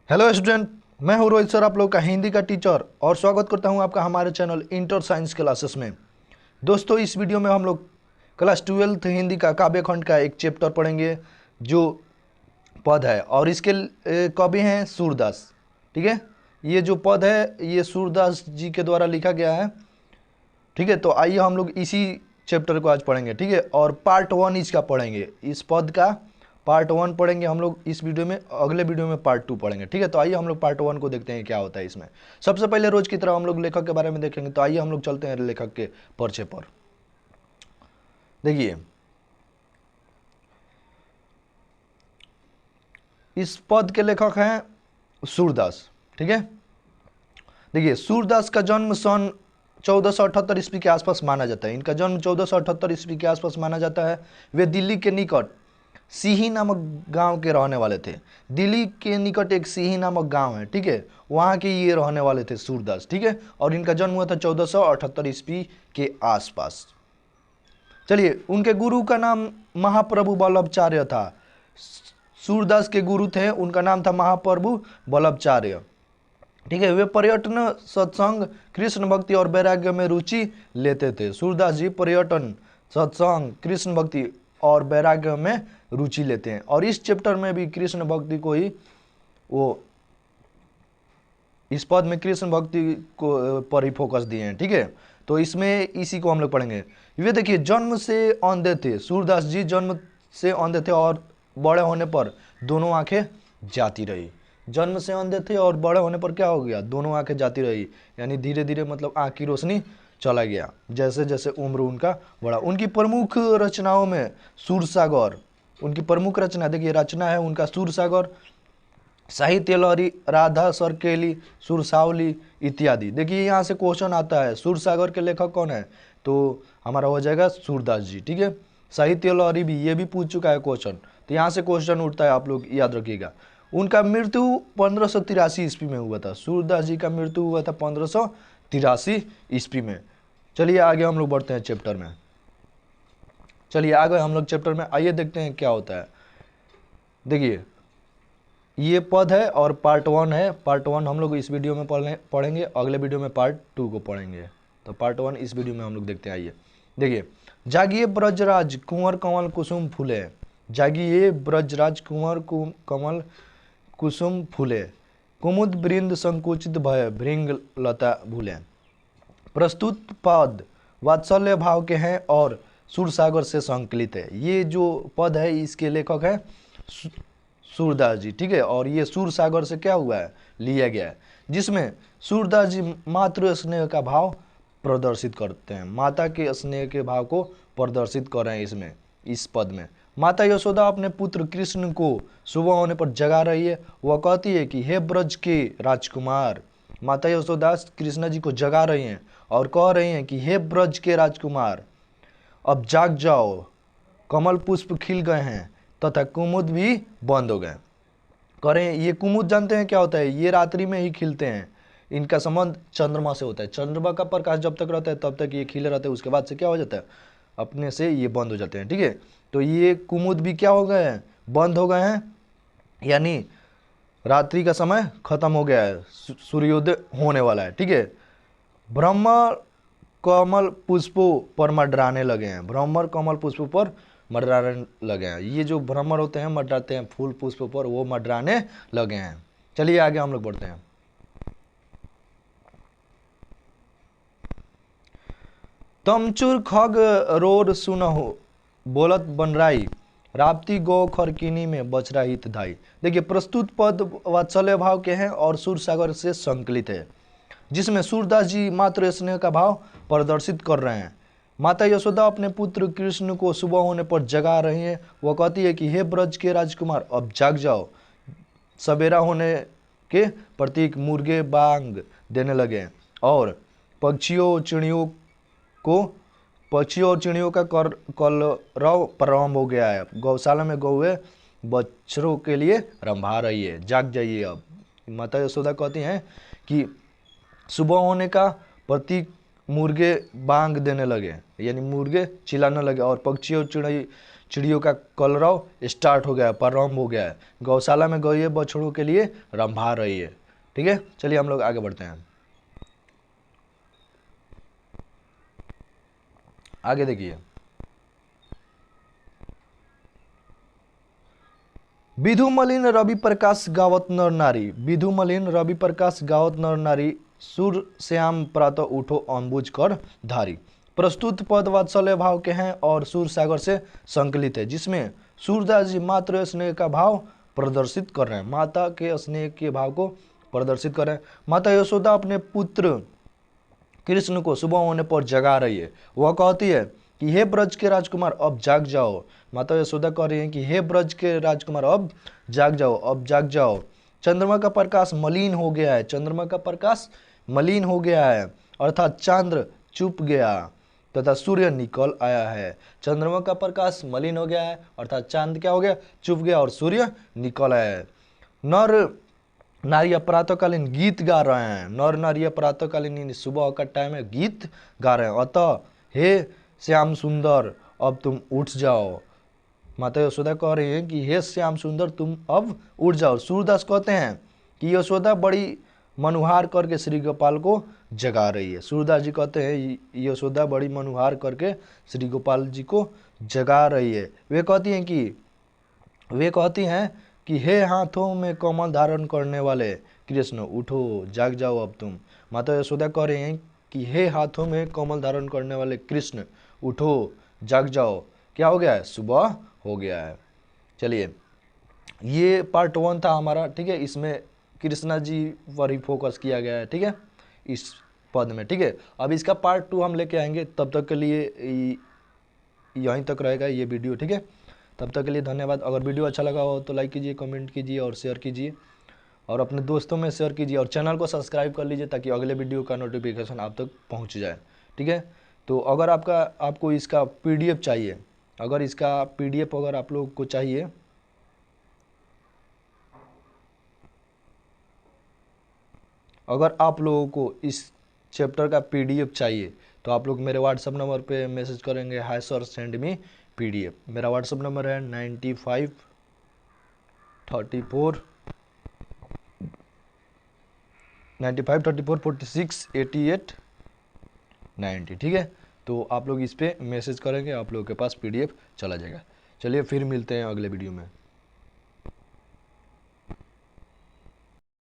Hello student, मैं हूं Rohit sir, आप लोग का हिंदी का टीचर, और स्वागत करता हूं आपका हमारे चैनल इंटर साइंस क्लासेस में। दोस्तों, इस वीडियो में हम लोग क्लास 12th हिंदी का काव्य खंड का एक चैप्टर पढ़ेंगे जो पद है, और इसके कवि हैं सूरदास। ठीक है, ये जो पद है ये सूरदास जी के द्वारा लिखा गया है। ठीक है, तो आइए हम लोग इसी चैप्टर को आज पढ़ेंगे। ठीक है, और पार्ट 1 इसका पढ़ेंगे, इस पद का पार्ट 1 पढ़ेंगे हम लोग इस वीडियो में। अगले वीडियो में पार्ट 2 पढ़ेंगे। ठीक है, तो आइए हम लोग पार्ट 1 को देखते हैं क्या होता है इसमें। सबसे पहले रोज की तरह हम लोग लेखक के बारे में देखेंगे, तो आइए हम लोग चलते हैं लेखक के परिचय पर। देखिए, इस पद के लेखक हैं सूरदास। ठीक है, देखिए, सूरदास का जन्म सन 1478 ईस्वी के आसपास माना जाता है। इनका जन्म 1478 ईस्वी के आसपास माना जाता है। वे दिल्ली के निकट सीही नामक गांव के रहने वाले थे। दिल्ली के निकट एक सीही नामक गांव है, ठीक है, वहां के ये रहने वाले थे सूरदास। ठीक है, और इनका जन्म हुआ था 1478 ईस्वी के आसपास। चलिए, उनके गुरु का नाम महाप्रभु वल्लभाचार्य था। सूरदास के गुरु थे, उनका नाम था महाप्रभु वल्लभाचार्य। ठीक है, वे पर्यटन, सत्संग, कृष्ण भक्ति और वैराग्य में रुचि लेते थे। सूरदास जी पर्यटन, सत्संग, कृष्ण भक्ति और वैराग्य में रुचि लेते हैं, और इस चैप्टर में भी कृष्ण भक्ति को ही वो इस पद में कृष्ण भक्ति को पर ही फोकस दिए हैं। ठीक है, तो इसमें इसी को हम लोग पढ़ेंगे। ये देखिए, जन्म से अंधे थे। सूरदास जी जन्म से अंधे थे और बड़े होने पर दोनों आंखें जाती रही। जन्म से अंधे थे और बड़े होने पर क्या हो गया, दोनों आंखें जाती रही, यानी धीरे धीरे मतलब आंख की रोशनी चला गया जैसे जैसे उम्र उनका बढ़ा। उनकी प्रमुख रचनाओं में सूरसागर, उनकी प्रमुख रचना देखिए, रचना है उनका सूरसागर, साहित्य लहरी, राधा सरकेली, सुरसावली इत्यादि। देखिए, यहाँ से क्वेश्चन आता है सूरसागर के लेखक कौन है, तो हमारा हो जाएगा सूरदास जी। ठीक है, साहित्य लहरी भी ये भी पूछ चुका है क्वेश्चन, तो यहाँ से क्वेश्चन उठता है, आप लोग याद रखिएगा। उनका मृत्यु 1583 ईस्वी में हुआ था। सूरदास जी का मृत्यु हुआ था 1583 ईस्वी में। चलिए आगे हम लोग बढ़ते हैं चैप्टर में। चलिए आगे हम लोग चैप्टर में आइए देखते हैं क्या होता है। देखिए, ये पद है और पार्ट 1 है। पार्ट 1 हम लोग इस वीडियो में पढ़ेंगे, अगले वीडियो में पार्ट 2 को पढ़ेंगे। तो पार्ट 1 इस वीडियो में हम लोग देखते हैं। आइए देखिए, जागिए ब्रजराज कुंवर कमल कुसुम फूले, जागिए ब्रजराज कुंवर कमल कुसुम फूले, कुमुद वृंद संकुचित भय भृंग लता भूले। प्रस्तुत पद वात्सल्य भाव के हैं और सुरसागर से संकलित है। ये जो पद है इसके लेखक है सूरदास जी। ठीक है, और ये सूरसागर से क्या हुआ है, लिया गया है, जिसमें सूरदास जी मातृ स्नेह का भाव प्रदर्शित करते हैं। माता के स्नेह के भाव को प्रदर्शित कर रहे हैं इसमें, इस पद में। माता यशोदा अपने पुत्र कृष्ण को सुबह होने पर जगा रही है। वह कहती है कि हे ब्रज के राजकुमार, माता यशोदा कृष्ण जी को जगा रही हैं और कह रही हैं कि हे ब्रज के राजकुमार, अब जाग जाओ, कमल पुष्प खिल गए हैं तथा कुमुद भी बंद हो गए। करें, ये कुमुद जानते हैं क्या होता है, ये रात्रि में ही खिलते हैं। इनका संबंध चंद्रमा से होता है। चंद्रमा का प्रकाश जब तक रहता है तब तक ये खिले रहते हैं, उसके बाद से क्या हो जाता है, अपने से ये बंद हो जाते हैं। ठीक है, तो ये कुमुद भी क्या हो गए हैं, बंद हो गए हैं, यानी रात्रि का समय खत्म हो गया है, सूर्योदय होने वाला है। ठीक है, ब्रह्म कमल पुष्पों पर मंडराने लगे हैं। भ्रमर कमल पुष्पों पर मंडराने लगे हैं। ये जो भ्रमर होते हैं मंडराते हैं फूल पुष्पों पर, वो मंडराने लगे हैं। चलिए आगे हम लोग बढ़ते हैं। तमचुर खग रोर सुनहो, बोलत बनराई, राप्ती गो खरकिनी में बछरा हित धाई। देखिए, प्रस्तुत पद वात्सल्य भाव के हैं और सूरसागर से संकलित है, जिसमें सूरदास जी मातृ स्नेह का भाव प्रदर्शित कर रहे हैं। माता यशोदा अपने पुत्र कृष्ण को सुबह होने पर जगा रही हैं। वह कहती है कि हे ब्रज के राजकुमार, अब जाग जाओ। सवेरा होने के प्रतीक मुर्गे बांग देने लगे और पक्षियों और चिड़ियों का कलरव प्रारंभ हो गया है। गौशाला में गौएं बछड़ों के लिए रंभा रही है। जाग जाइए अब। माता यशोदा कहती हैं कि सुबह होने का प्रतीक मुर्गे बांग देने लगे, यानी मुर्गे चिल्लाने लगे, और पक्षी और चिड़ियों का कलरव स्टार्ट हो गया है, प्रारंभ हो गया है। गौशाला में गौए बछड़ों के लिए रंभा रही है। ठीक है, चलिए हम लोग आगे बढ़ते हैं। आगे देखिए, विधु मलिन रवि प्रकाश गावत नर नारी, विधु मलिन रवि प्रकाश गावत नर नारी, सूर श्याम प्रातः उठो अम्बुज कर धारी। प्रस्तुत पद वात्सल्य भाव के हैं और सूर सागर से संकलित है, जिसमें सूरदास जी मातृ स्नेह का भाव प्रदर्शित कर रहे हैं, माता के स्नेह के भाव को प्रदर्शित कर रहे हैं। माता यशोदा अपने पुत्र कृष्ण को सुबह होने पर जगा रही है। वह कहती है कि हे ब्रज के राजकुमार अब जाग जाओ। माता यशोदा कह रही है कि हे ब्रज के राजकुमार अब जाग जाओ, अब जाग जाओ। चंद्रमा का प्रकाश मलिन हो गया है, चंद्रमा का प्रकाश मलिन हो गया है, अर्थात चंद्र चुप गया तथा सूर्य निकल आया है। चंद्रमा का प्रकाश मलिन हो गया है अर्थात चांद क्या हो गया, चुप गया, और सूर्य निकल आया है। नर नारियां प्रातःकालीन गीत गा रहे हैं, नर नारियां प्रातःकालीन सुबह का टाइम है, गीत गा रहे हैं। अतः हे श्याम सुंदर अब तुम उठ जाओ। माता यशोदा कह रही हैं कि हे श्याम सुंदर तुम अब उठ जाओ। सूरदास कहते हैं कि यशोदा बड़ी मनुहार करके श्री गोपाल को जगा रही है। सूरदास जी कहते हैं यशोदा बड़ी मनुहार करके श्री गोपाल जी को जगा रही है। वे कहती हैं कि हे हाथों में कमल धारण करने वाले कृष्ण उठो जाग जाओ अब तुम। माता यशोदा कह रही हैं कि हे हाथों में कमल धारण करने वाले कृष्ण उठो जाग जाओ। क्या हो गया है, सुबह हो गया है। चलिए, ये पार्ट 1 था हमारा। ठीक है, इसमें कृष्णा जी पर ही फोकस किया गया है। ठीक है, इस पद में। ठीक है, अब इसका पार्ट 2 हम लेके आएंगे, तब तक के लिए यहीं तक रहेगा ये वीडियो। ठीक है, तब तक के लिए धन्यवाद। अगर वीडियो अच्छा लगा हो तो लाइक कीजिए, कमेंट कीजिए और शेयर कीजिए, और अपने दोस्तों में शेयर कीजिए, और चैनल को सब्सक्राइब कर लीजिए ताकि अगले वीडियो का नोटिफिकेशन आप तक पहुंच जाए। ठीक है, तो अगर आपको इसका PDF चाहिए, अगर इसका PDF अगर आप लोग को चाहिए, अगर आप लोगों को इस चैप्टर का PDF चाहिए तो आप लोग मेरे व्हाट्सअप नंबर पे मैसेज करेंगे, hi sir send me PDF। मेरा व्हाट्सअप नंबर है 9534468890। ठीक है, तो आप लोग इस पर मैसेज करेंगे, आप लोगों के पास PDF चला जाएगा। चलिए फिर मिलते हैं अगले वीडियो में।